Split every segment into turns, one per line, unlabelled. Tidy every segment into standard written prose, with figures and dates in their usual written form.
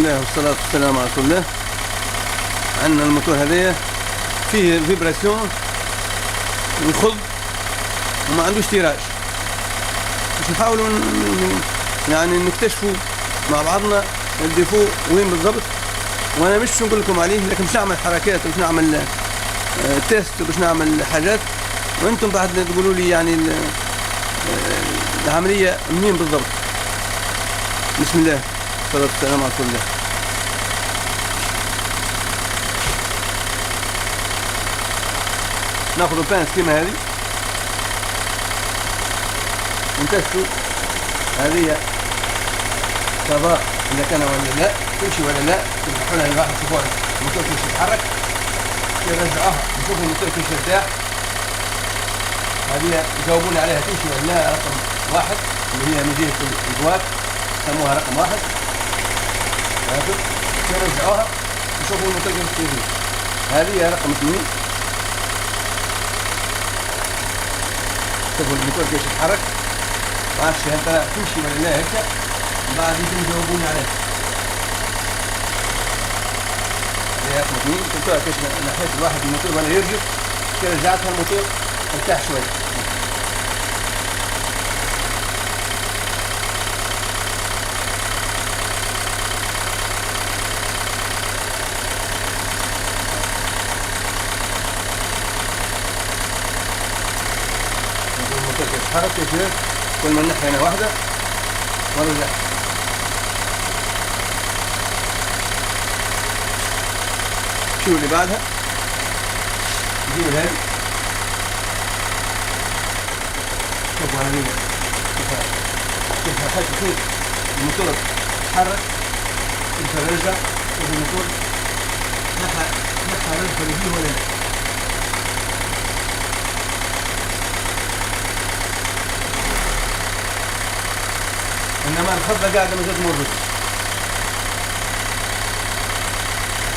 الله والصلاة والسلام على رسول الله. عندنا الموتور هذايا فيه فيبراسيون يخض وما عندوش تيراج. باش نحاولوا يعني نكتشفوا مع بعضنا الديفو وين بالضبط، وانا مش نقول لكم عليه، لكن باش نعمل حركات باش نعمل تيست باش نعمل حاجات، وانتم بعد تقولوا لي يعني العملية منين بالضبط. بسم الله والصلاة والسلام على رسول الله. ناخذ بانس كيما هذه ونتستو هذه صباح اذا كان ولا لا، تمشي ولا لا. نفتحوا لها الواحد شوفوا الموتور كيفاش يتحرك، يرجعوها نشوفوا الموتور كيفاش يرتاح. هذه يجاوبوني عليها تمشي ولا لا. رقم واحد اللي هي من جهة البواب سموها رقم واحد. يرجعوها نشوفوا الموتور كيفاش يرتاح. هذه رقم اثنين. شوفوا الموتور كيفاش يتحرك، معرفش هل تمشي ولا لا هكا، بعد يمكن يجاوبوني عليها. هي رقم اثنين. شفتوها كيفاش نحيت الواحد الموتور ولا يرجع، كي رجعتها الموتور ارتاح شوية. الموتور كيف يتحرك كيف كل ما نحي هنا واحدة ونرجع. شو اللي بعدها؟ نجيب هذه. شوفوا هذه كيف حتى كيف الموتور يتحرك، كيف يرجع، كيف الموتور نحى رجع اللي فيه ولا لا. انما الخطة قاعدة ما تمر.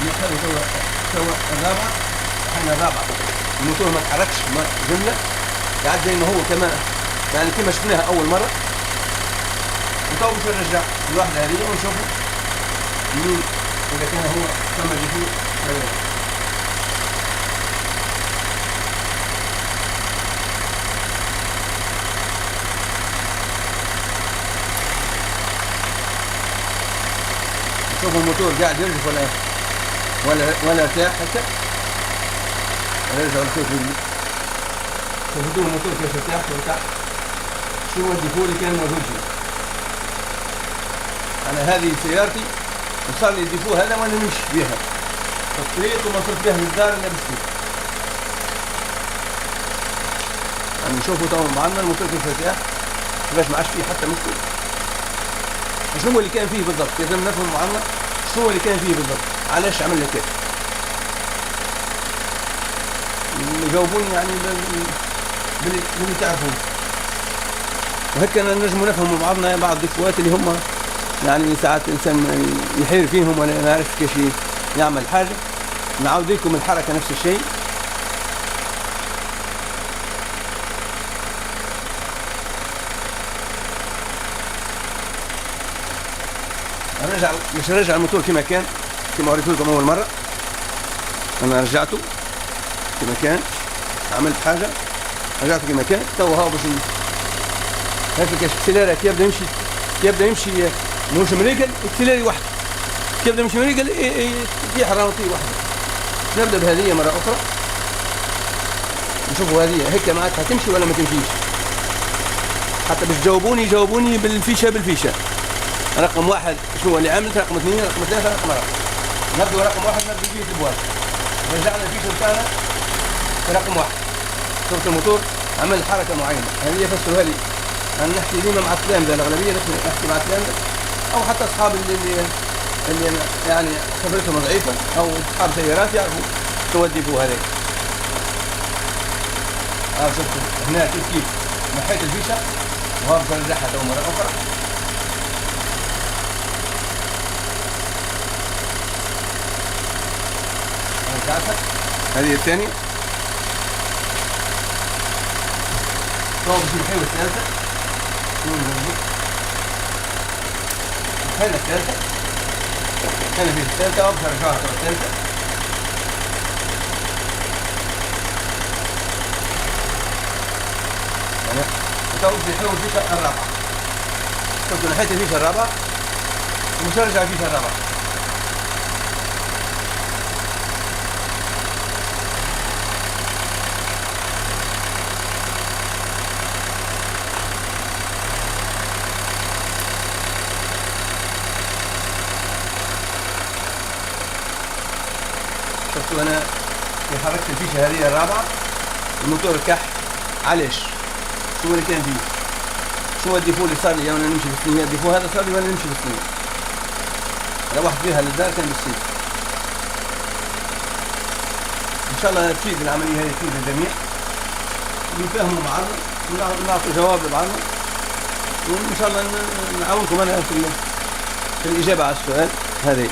نحاول توا الرابعة، احنا الرابعة الموتور ما تحركش جملة، قاعد زي ما هو كما يعني كما شفناها أول مرة. وتوا باش نرجع الواحدة هذه ونشوفوا مين إذا كان هو ثم ديفو ولا لا. شوفوا الموتور قاعد يرجف ولا ارتاح هكا، ولا يرجع ولا كيف يجي. شوفوا الموتور كيف ارتاح وارتاح. شو هو الديفو اللي كان موجود فيه؟ أنا هذه سيارتي وصار لي الديفو هذا وأنا نمشي بها في الطريق وما صرت بها للدار إلا بسكوت. يعني نشوفوا توا معنا الموتور كيف ارتاح، كيفاش ما عادش فيه حتى مشكل. شنو هو اللي كان فيه بالضبط؟ لازم نفهم معنا شنو هو اللي كان فيه بالضبط، علاش عمل لك كده. يجاوبوني يعني باللي تعرفون، وهكا نجموا نفهموا بعضنا بعض الديفوات اللي هم يعني ساعات الانسان يحير فيهم ولا ما يعرفش كيفاش يعمل حاجه. نعاود لكم الحركه نفس الشيء. مش نرجع الموتور كما كان، كما وريته لكم اول مره. انا رجعته كما كان، عملت حاجه رجعته كما كان. توا هاو باش هاكا كاش السيلارة كي يبدا يمشي مش مريقل السيلاري واحد، كي يبدا يمشي مريقل يطيح رانوطي واحده. نبدا بهذه مره اخرى نشوفوا هذه هيك معناتها تمشي ولا ما تمشيش. حتى باش يجاوبوني بالفيشه. رقم واحد شنو هو اللي عملت، رقم اثنين، رقم ثلاثة، رقم أربعة. نبدأ رقم واحد، نبدأ بيه البواب. رجعنا الفيشة بتاعنا في رقم واحد. شفت الموتور عمل حركة معينة، هذه يفسروها لي. أنا نحكي ديما مع التلامذة الأغلبية، نحكي مع التلامذة أو حتى أصحاب اللي يعني خبرتهم ضعيفة أو أصحاب سيارات يعرفوا توديفوا هذاك. شفتوا هنا كيف نحيت الفيشة وهبط نرجعها تو مرة أخرى. هذه الثانية. طبعا باش نحيو الثالثة. نحينا الثالثة. هنا في الثالثة أبصر شهر الثالثة. هنا وتو بيحاول الفيشة الرابعة. شفتوا نحيت الفيشة الرابعة ومش هرجع الفيشة الرابعة. شفتوا أنا حركت الفيشة هذه الرابعة الموتور كح. علاش؟ شو اللي كان فيه؟ شو الديفو اللي صار لي وانا نمشي بالثنية؟ الديفو هذا صار لي وانا نمشي بالثنية. روحت بها للدار كان بالسيف. ان شاء الله تفيد العملية هذه، تفيد الجميع ونفهموا بعضنا ونعطوا جواب لبعضنا، وان شاء الله نعاونكم انا في الإجابة على السؤال هذا.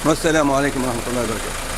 والسلام عليكم ورحمة الله وبركاته.